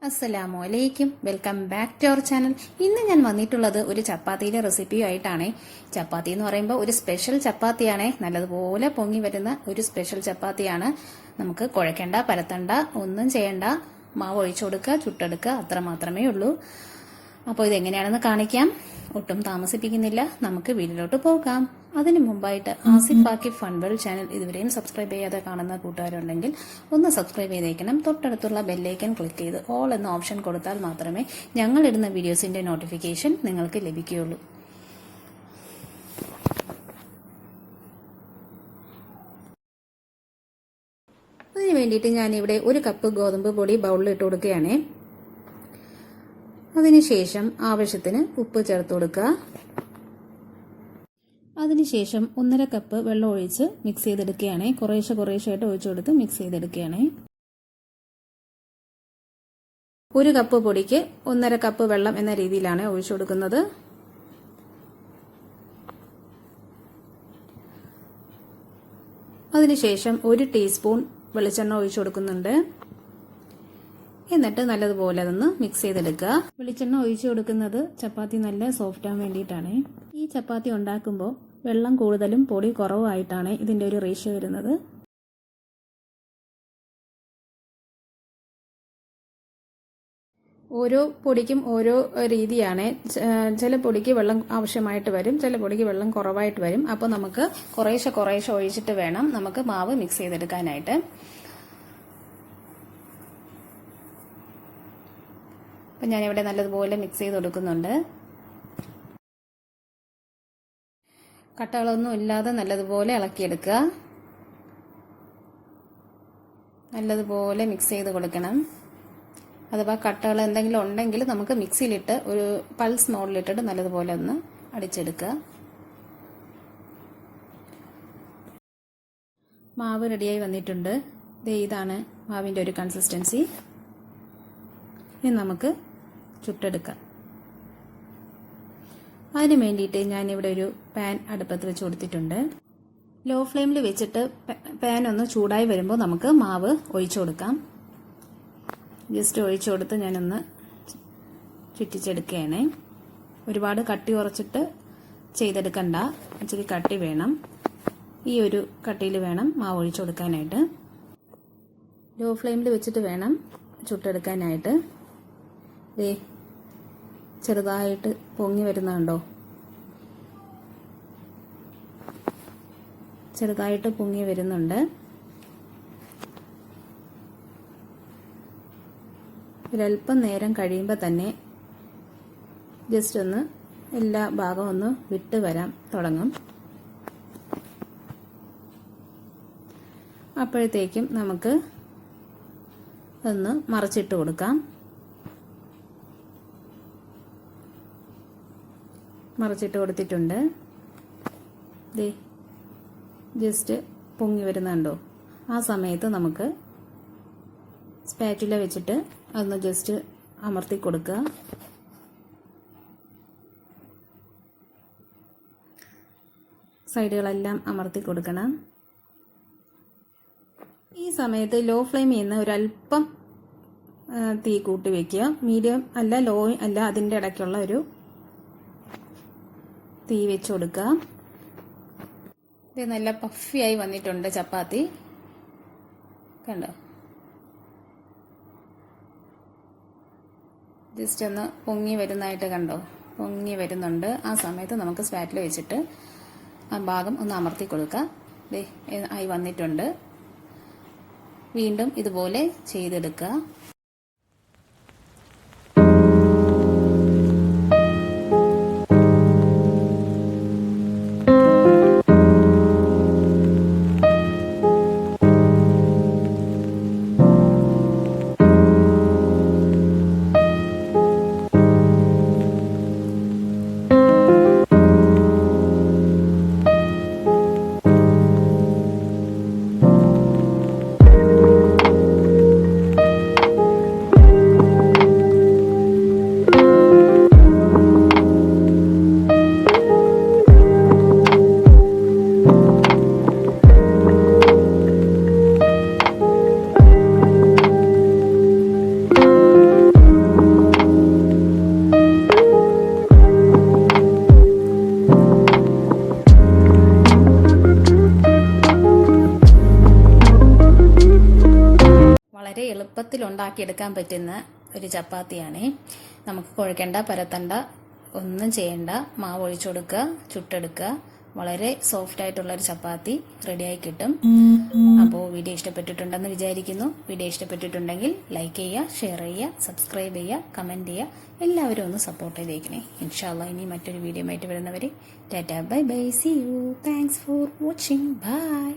അസ്സലാമു അലൈക്കും, welcome back to our channel. ഇന്ന് ഞാൻ വന്നിട്ടുള്ളത് ഒരു ചപ്പാത്തിയുടെ റെസിപ്പിയുമായിട്ടാണ്. ചപ്പാത്തി എന്ന് പറയുമ്പോൾ ഒരു സ്പെഷ്യൽ ചപ്പാത്തിയാണ്, നല്ലതുപോലെ പൊങ്ങി വരുന്ന ഒരു സ്പെഷ്യൽ ചപ്പാത്തിയാണ്. നമുക്ക് കുഴക്കേണ്ട, പരത്തണ്ട, ഒന്നും ചെയ്യണ്ട, മാവ് ഒഴിച്ചു കൊടുക്കുക, ചുട്ടെടുക്കുക, അത്ര മാത്രമേ ഉള്ളൂ. അപ്പോൾ ഇതെങ്ങനെയാണെന്ന് കാണിക്കാം. ഒട്ടും താമസിപ്പിക്കുന്നില്ല, നമുക്ക് വീട്ടിലോട്ട് പോകാം. അതിനു മുമ്പായിട്ട് ആസിഫ് ആക്കിഫ് ഫൺവേൾ ചാനൽ ഇതുവരെയും സബ്സ്ക്രൈബ് ചെയ്യാതെ കാണുന്ന കൂട്ടുകാരുണ്ടെങ്കിൽ ഒന്ന് സബ്സ്ക്രൈബ് ചെയ്തേക്കണം. തൊട്ടടുത്തുള്ള ബെല്ലൈക്കൻ ക്ലിക്ക് ചെയ്ത് ഓൾ എന്ന ഓപ്ഷൻ കൊടുത്താൽ മാത്രമേ ഞങ്ങളിടുന്ന വീഡിയോസിന്റെ നോട്ടിഫിക്കേഷൻ നിങ്ങൾക്ക് ലഭിക്കുകയുള്ളൂ. അതിന് വേണ്ടിയിട്ട് ഞാനിവിടെ 1 കപ്പ് ഗോതമ്പ് പൊടി ബൗളിൽ ഇട്ട് കൊടുക്കുകയാണ്. അതിനുശേഷം ആവശ്യത്തിന് ഉപ്പ് ചേർത്ത് കൊടുക്കുക. അതിനുശേഷം 1.5 കപ്പ് വെള്ളം ഒഴിച്ച് മിക്സ് ചെയ്തെടുക്കുകയാണ്. കുറേശ്ശായിട്ട് ഒഴിച്ചു കൊടുത്ത് മിക്സ് ചെയ്തെടുക്കുകയാണ്. 1 കപ്പ് പൊടിക്ക് 1.5 കപ്പ് വെള്ളം എന്ന രീതിയിലാണ് ഒഴിച്ചു കൊടുക്കുന്നത്. അതിനുശേഷം 1 ടീസ്പൂൺ വെളിച്ചെണ്ണ ഒഴിച്ചു കൊടുക്കുന്നുണ്ട്. എന്നിട്ട് നല്ലതുപോലെ അതൊന്ന് മിക്സ് ചെയ്തെടുക്കുക. വെളിച്ചെണ്ണ ഒഴിച്ചു കൊടുക്കുന്നത് ചപ്പാത്തി നല്ല സോഫ്റ്റ് ആവാൻ വേണ്ടിയിട്ടാണ്. ഈ ചപ്പാത്തി ഉണ്ടാക്കുമ്പോൾ വെള്ളം കൂടുതലും പൊടി കുറവായിട്ടാണ് ഇതിന്റെ ഒരു റേഷ്യോ വരുന്നത്. ഓരോ പൊടിക്കും ഓരോ രീതിയാണ്. ചില പൊടിക്ക് വെള്ളം ആവശ്യമായിട്ട് വരും, ചില പൊടിക്ക് വെള്ളം കുറവായിട്ട് വരും. അപ്പോൾ നമുക്ക് കുറേശ്ശെ ഒഴിച്ചിട്ട് വേണം നമുക്ക് മാവ് മിക്സ് ചെയ്തെടുക്കാനായിട്ട്. അപ്പം ഞാനിവിടെ നല്ലതുപോലെ മിക്സ് ചെയ്ത് കൊടുക്കുന്നുണ്ട്. കട്ടകളൊന്നും ഇല്ലാതെ നല്ലതുപോലെ ഇളക്കിയെടുക്കുക. നല്ലതുപോലെ മിക്സ് ചെയ്ത് കൊടുക്കണം. അഥവാ കട്ടകൾ എന്തെങ്കിലും ഉണ്ടെങ്കിൽ നമുക്ക് മിക്സിയിലിട്ട് ഒരു പൾസ് മോഡിലിട്ടിട്ട് നല്ലതുപോലെ ഒന്ന് അടിച്ചെടുക്കുക. മാവ് റെഡിയായി വന്നിട്ടുണ്ട്. ഇതാണ് മാവിൻ്റെ ഒരു കൺസിസ്റ്റൻസി. ഇനി നമുക്ക് ചുട്ടെടുക്കാം. അതിന് വേണ്ടിയിട്ട് ഞാനിവിടെ ഒരു പാൻ അടുപ്പത്ത് വെച്ച് കൊടുത്തിട്ടുണ്ട്. ലോ ഫ്ലെയിമിൽ വെച്ചിട്ട് പാൻ ഒന്ന് ചൂടായി വരുമ്പോൾ നമുക്ക് മാവ് ഒഴിച്ചു കൊടുക്കാം. ജസ്റ്റ് ഒഴിച്ചു കൊടുത്ത് ഞാനൊന്ന് ചുറ്റിച്ചെടുക്കുകയാണ്. ഒരുപാട് കട്ടി കുറച്ചിട്ട് ചെയ്തെടുക്കണ്ട, ഇച്ചിരി കട്ടി വേണം. ഈ ഒരു കട്ടിയിൽ വേണം മാവ് ഒഴിച്ചു കൊടുക്കാനായിട്ട്. ലോ ഫ്ലെയിമിൽ വെച്ചിട്ട് വേണം ചുട്ടെടുക്കാനായിട്ട്. ചെറുതായിട്ട് പൊങ്ങി വരുന്നുണ്ടോ? ചെറുതായിട്ട് പൊങ്ങി വരുന്നുണ്ട്. ഒരല്പം നേരം കഴിയുമ്പോൾ തന്നെ ജസ്റ്റ് ഒന്ന് എല്ലാ ഭാഗവും ഒന്ന് വിട്ട് വരാൻ തുടങ്ങും. അപ്പോഴത്തേക്കും നമുക്ക് ഒന്ന് മറിച്ചിട്ട് കൊടുക്കാം. മറിച്ചിട്ട് കൊടുത്തിട്ടുണ്ട്. ജസ്റ്റ് പൊങ്ങി വരുന്നുണ്ടോ? ആ സമയത്ത് നമുക്ക് സ്പാറ്റുല വെച്ചിട്ട് അതൊന്ന് ജസ്റ്റ് അമർത്തി കൊടുക്കുക. സൈഡുകളെല്ലാം അമർത്തി കൊടുക്കണം. ഈ സമയത്ത് ലോ ഫ്ലെയിമിൽ നിന്ന് ഒരല്പം തീ കൂട്ടി വെക്കുക. മീഡിയം അല്ല, ലോ അല്ല, അതിൻ്റെ ഇടയ്ക്കുള്ള ഒരു തീ വെച്ച് കൊടുക്കുക. ഇത് നല്ല പഫിയായി വന്നിട്ടുണ്ട് ചപ്പാത്തി, കണ്ടോ? ജസ്റ്റ് ഒന്ന് പൊങ്ങി വരുന്നതായിട്ട് കണ്ടോ? പൊങ്ങി വരുന്നുണ്ട്. ആ സമയത്ത് നമുക്ക് സ്പാറ്റിൽ വെച്ചിട്ട് ആ ഭാഗം ഒന്ന് അമർത്തി കൊടുക്കുക. ആയി വന്നിട്ടുണ്ട്. വീണ്ടും ഇതുപോലെ ചെയ്തെടുക്കുക. ഉണ്ടാക്കിയെടുക്കാൻ പറ്റുന്ന ഒരു ചപ്പാത്തിയാണേ. നമുക്ക് കുഴക്കണ്ട, പരത്തണ്ട, ഒന്നും ചെയ്യണ്ട. മാവ് ഒഴിച്ചു കൊടുക്കുക, ചുട്ടെടുക്കുക. വളരെ സോഫ്റ്റ് ആയിട്ടുള്ള ഒരു ചപ്പാത്തി റെഡിയായി കിട്ടും. അപ്പോൾ വീഡിയോ ഇഷ്ടപ്പെട്ടിട്ടുണ്ടെന്ന് വിചാരിക്കുന്നു. വീഡിയോ ഇഷ്ടപ്പെട്ടിട്ടുണ്ടെങ്കിൽ ലൈക്ക് ചെയ്യുക, ഷെയർ ചെയ്യുക, സബ്സ്ക്രൈബ് ചെയ്യുക, കമന്റ് ചെയ്യുക. എല്ലാവരും ഒന്ന് സപ്പോർട്ട് ചെയ്തേക്കണേ. ഇൻഷാ അല്ലാഹ് ഇനി മറ്റൊരു വീഡിയോ ആയിട്ട് വരുന്നവരെ tata, bye bye, see you, thanks for watching, by.